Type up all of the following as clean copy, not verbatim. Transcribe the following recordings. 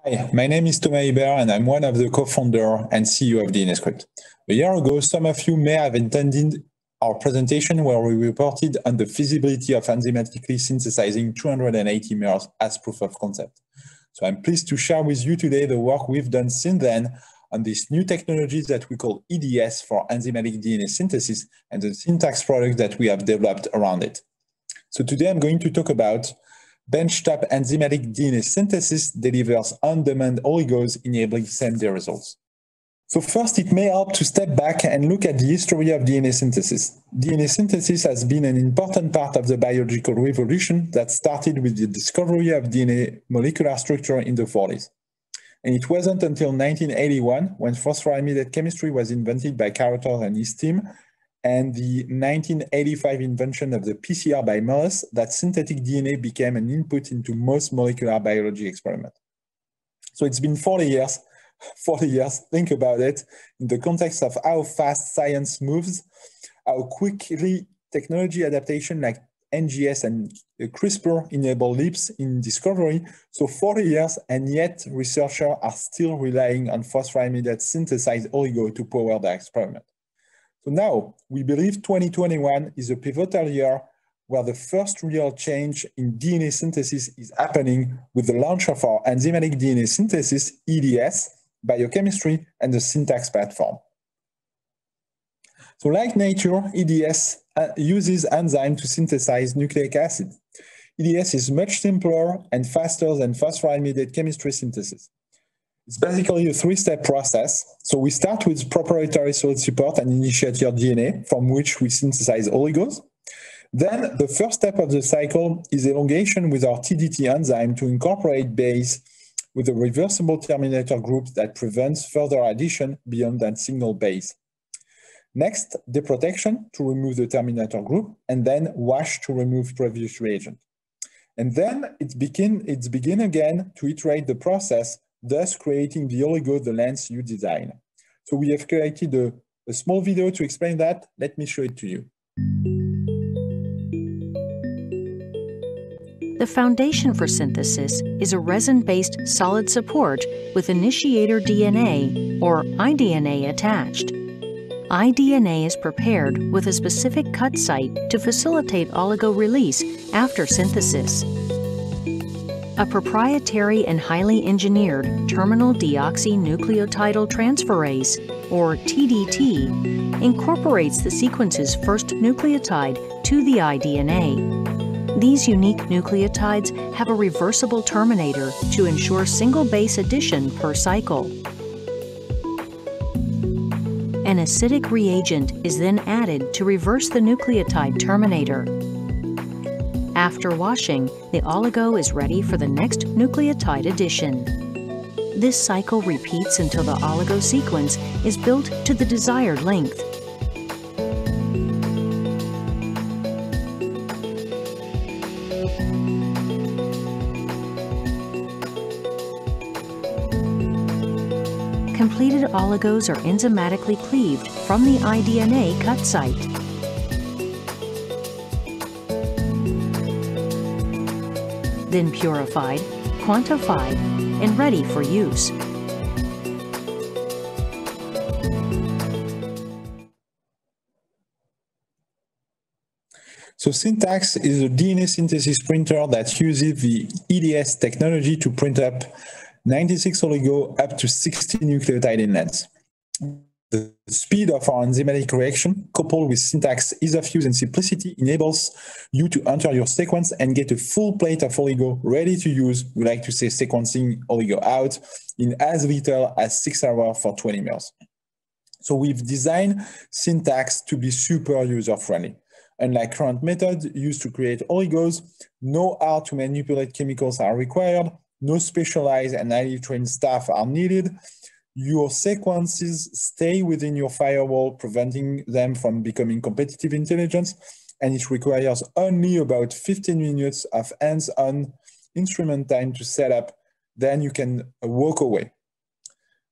Hi, my name is Thomas Ybert and I'm one of the co-founder and CEO of DNAscript. A year ago, some of you may have attended our presentation where we reported on the feasibility of enzymatically synthesizing 280 mers as proof of concept. So I'm pleased to share with you today the work we've done since then on this new technology that we call EDS for enzymatic DNA synthesis and the syntax product that we have developed around it. So today I'm going to talk about Benchtop enzymatic DNA synthesis delivers on-demand oligos enabling same-day results. So first, it may help to step back and look at the history of DNA synthesis. DNA synthesis has been an important part of the biological revolution that started with the discovery of DNA molecular structure in the 40s. And it wasn't until 1981 when phosphoramidate chemistry was invented by Carruthers and his team, and the 1985 invention of the PCR by Morris that synthetic DNA became an input into most molecular biology experiments. So it's been 40 years, think about it, in the context of how fast science moves, how quickly technology adaptation like NGS and CRISPR enable leaps in discovery. So 40 years, and yet researchers are still relying on phosphoramidate synthesized oligo to power their experiment. So now, we believe 2021 is a pivotal year where the first real change in DNA synthesis is happening with the launch of our enzymatic DNA synthesis, EDS, biochemistry, and the syntax platform. So like nature, EDS uses enzyme to synthesize nucleic acid. EDS is much simpler and faster than phosphoramidate chemistry synthesis. It's basically a three-step process. So we start with proprietary solid support and initiator DNA, from which we synthesize oligos. Then the first step of the cycle is elongation with our TDT enzyme to incorporate base with a reversible terminator group that prevents further addition beyond that single base. Next, deprotection to remove the terminator group, and then wash to remove previous reagent. And then it's begin again to iterate the process, thus creating the oligo, the length you design. So we have created a small video to explain that. Let me show it to you. The foundation for synthesis is a resin-based solid support with initiator DNA, or eDNA, attached. eDNA is prepared with a specific cut site to facilitate oligo release after synthesis. A proprietary and highly engineered terminal deoxynucleotidal transferase, or TDT, incorporates the sequence's first nucleotide to the eDNA. These unique nucleotides have a reversible terminator to ensure single base addition per cycle. An acidic reagent is then added to reverse the nucleotide terminator. After washing, the oligo is ready for the next nucleotide addition. This cycle repeats until the oligo sequence is built to the desired length. Completed oligos are enzymatically cleaved from the eDNA cut site. Then purified, quantified, and ready for use. So Syntax is a DNA synthesis printer that uses the EDS technology to print up 96 oligo up to 60 nucleotide in length. The speed of our enzymatic reaction, coupled with Syntax ease of use and simplicity, enables you to enter your sequence and get a full plate of oligo ready to use. We like to say sequencing oligo out in as little as 6 hours for 20 mers. So we've designed Syntax to be super user-friendly. Unlike current methods used to create oligos, no how to manipulate chemicals are required, no specialized and highly trained staff are needed. Your sequences stay within your firewall, preventing them from becoming competitive intelligence, and it requires only about 15 minutes of hands-on instrument time to set up. Then you can walk away.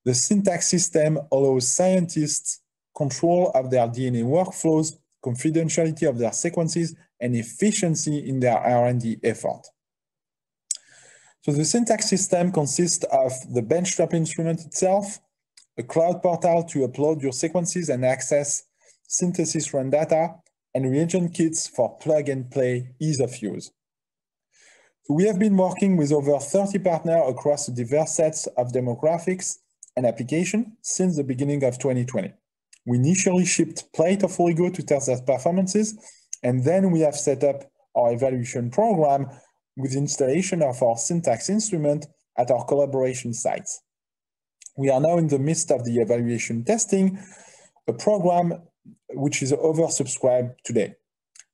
The Syntax system allows scientists control of their DNA workflows, confidentiality of their sequences, and efficiency in their R&D effort. So the syntax system consists of the Benchtop instrument itself, a cloud portal to upload your sequences and access synthesis run data, and reagent kits for plug-and-play ease of use. So we have been working with over 30 partners across diverse sets of demographics and applications since the beginning of 2020. We initially shipped plate of Oligo to test their performances, and then we have set up our evaluation program with installation of our syntax instrument at our collaboration sites. We are now in the midst of the evaluation testing, a program which is oversubscribed today.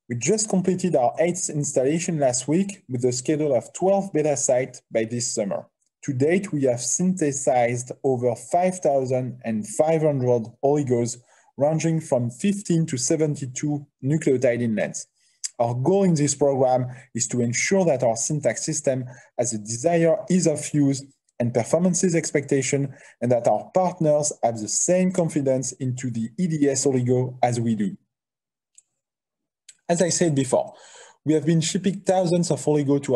We just completed our 8th installation last week with a schedule of 12 beta sites by this summer. To date, we have synthesized over 5,500 oligos ranging from 15 to 72 nucleotide in length. Our goal in this program is to ensure that our syntax system has a desired ease of use and performances expectation, and that our partners have the same confidence into the EDS oligo as we do. As I said before, we have been shipping thousands of oligo to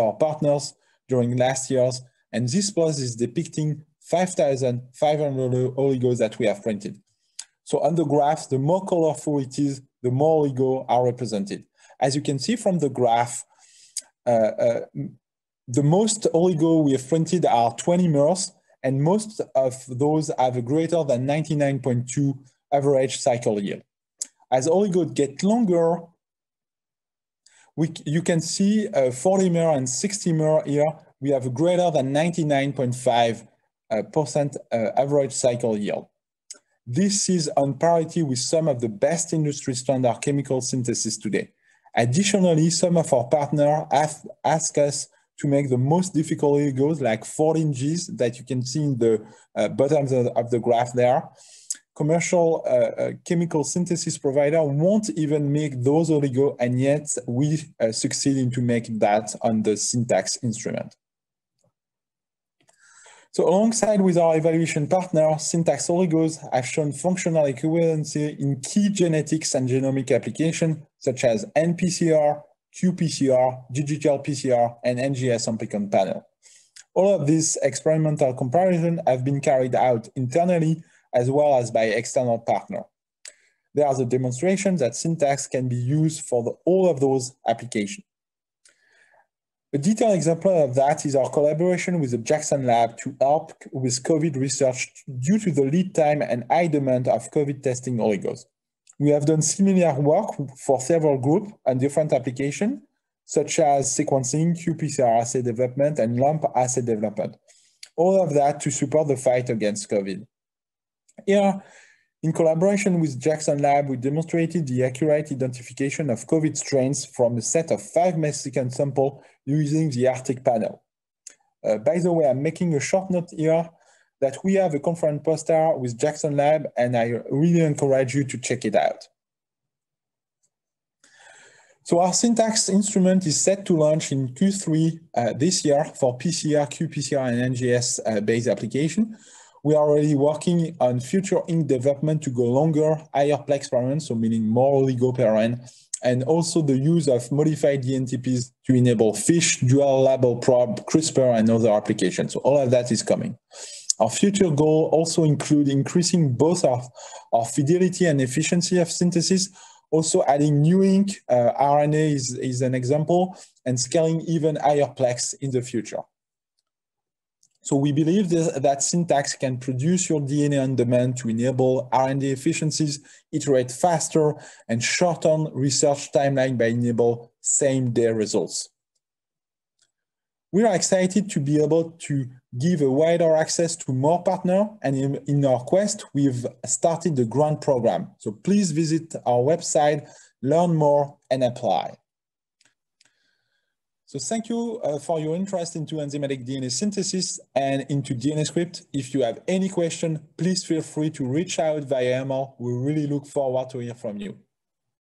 our partners during last years, and this plot is depicting 5,500 oligos that we have printed. So on the graph, the more colorful it is, the more oligo are represented. As you can see from the graph, the most oligo we have printed are 20 mers, and most of those have a greater than 99.2 average cycle yield. As oligos get longer, you can see 40 mer and 60 mer here, we have a greater than 99.5% average cycle yield. This is on parity with some of the best industry standard chemical synthesis today. Additionally, some of our partners have asked us to make the most difficult oligos, like 14Gs that you can see in the bottom of the graph there. Commercial chemical synthesis provider won't even make those oligos, and yet we succeed in to make that on the syntax instrument. So alongside with our evaluation partner, syntax oligos have shown functional equivalency in key genetics and genomic applications such as nPCR, qPCR, digital PCR, and NGS amplicon panel. All of these experimental comparisons have been carried out internally as well as by external partners. There are the demonstrations that syntax can be used for all of those applications. A detailed example of that is our collaboration with the Jackson Lab to help with COVID research due to the lead time and high demand of COVID testing oligos. We have done similar work for several groups on different applications, such as sequencing, qPCR assay development, and LAMP assay development. All of that to support the fight against COVID. Here, in collaboration with Jackson Lab, we demonstrated the accurate identification of COVID strains from a set of 5 Mexican samples using the Arctic panel. By the way, I'm making a short note here that we have a conference poster with Jackson Lab, and I really encourage you to check it out. So our syntax instrument is set to launch in Q3 this year for PCR, qPCR, and NGS-based application. We are already working on future ink development to go longer, higher plex per run, so meaning more oligo per run, and also the use of modified DNTPs to enable FISH, dual label probe, CRISPR, and other applications. So all of that is coming. Our future goal also include increasing both our fidelity and efficiency of synthesis, also adding new ink, RNA is an example, and scaling even higher plex in the future. So we believe that syntax can produce your DNA on demand to enable R&D efficiencies, iterate faster, and shorten research timeline by enable same-day results. We are excited to be able to give a wider access to more partners, and in our quest, we've started the grant program. So please visit our website, learn more, and apply. So thank you for your interest into enzymatic DNA synthesis and into DNAscript. If you have any question, please feel free to reach out via email. We really look forward to hear from you.